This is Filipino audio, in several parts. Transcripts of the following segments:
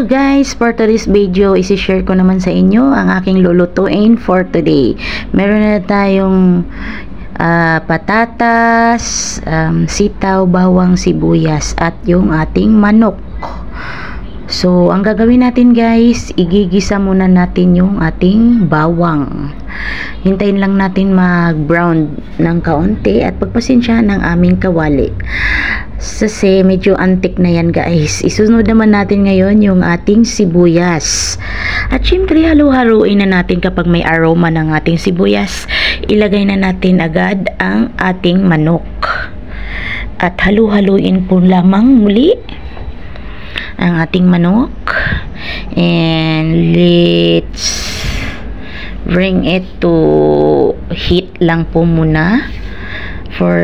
Well guys, for today's video, isi-share ko naman sa inyo ang aking lulutuin for today. Meron na tayong patatas, sitaw, bawang, sibuyas at yung ating manok. So, ang gagawin natin guys, igigisa muna natin yung ating bawang. Hintayin lang natin mag-brown ng kaunti at pagpasensya ng aming kawali. Kasi medyo antik na yan guys. Isunod naman natin ngayon yung ating sibuyas. At syempre halu-haluin na natin kapag may aroma ng ating sibuyas. Ilagay na natin agad ang ating manok. At halu-haluin po lamang muli ang ating manok, and let's bring it to heat lang po muna for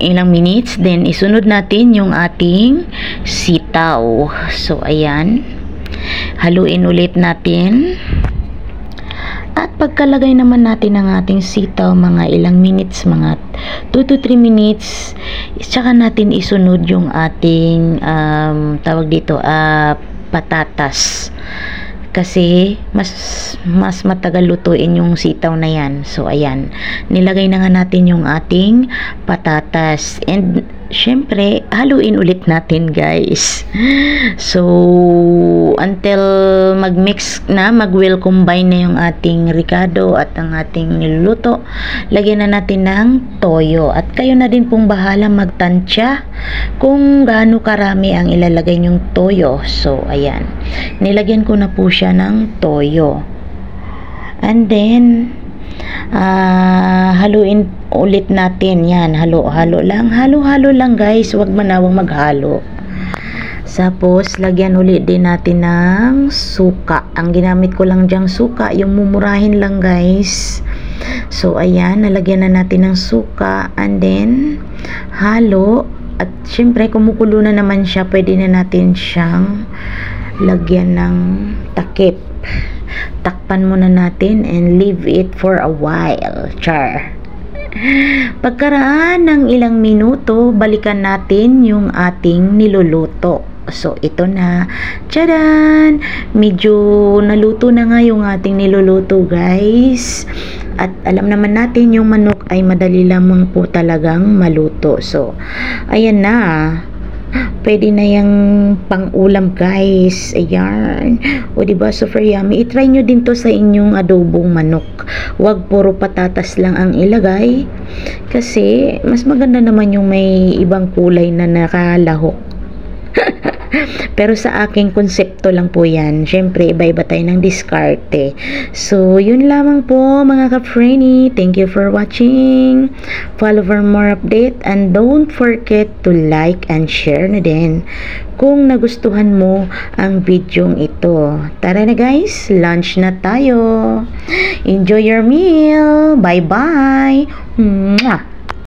ilang minutes. Then isunod natin yung ating sitaw. So ayan, haluin ulit natin. At pagkalagay naman natin ng ating sitaw, mga ilang minutes, mga 2 to 3 minutes, tsaka natin isunod yung ating tawag dito, patatas. Kasi mas matagal lutuin yung sitaw na yan. So ayan, nilagay na nga natin yung ating patatas, and syempre haluin ulit natin guys. So until mag-mix na, mag-well combine na yung ating ricado at ang ating niluluto, lagyan na natin ng toyo. At kayo na din pong bahala magtansya kung gaano karami ang ilalagay nyong toyo. So ayan, nilagyan ko na po siya ng toyo, and then haluin ulit natin yan. Halo-halo lang guys, wag manawang maghalo. Tapos lagyan ulit din natin ng suka. Ang ginamit ko lang dyang suka, yung mumurahin lang guys. So ayan, nalagyan na natin ng suka, and then halo. At syempre kumukulo na naman siya, pwede na natin siyang lagyan ng takip. Takpan muna natin and leave it for a while. Char. Pagkaraan ng ilang minuto, balikan natin yung ating niluluto. So ito na, tcharan! Medyo naluto na nga yung ating niluluto guys. At alam naman natin yung manok ay madali lamang po talagang maluto. So ayan na, pwede na yung pang-ulam guys. Ayan, o diba, super yummy. I-try nyo din to sa inyong adobong manok. Huwag puro patatas lang ang ilagay, kasi mas maganda naman yung may ibang kulay na nakalahok. Pero sa aking konsepto lang po yan. Syempre iba-iba tayo ng diskarte. So yun lamang po mga ka-Frenny. Thank you for watching. Follow for more update, and don't forget to like and share na din kung nagustuhan mo ang videong ito. Tara na guys, lunch na tayo. Enjoy your meal. Bye bye. Mwah!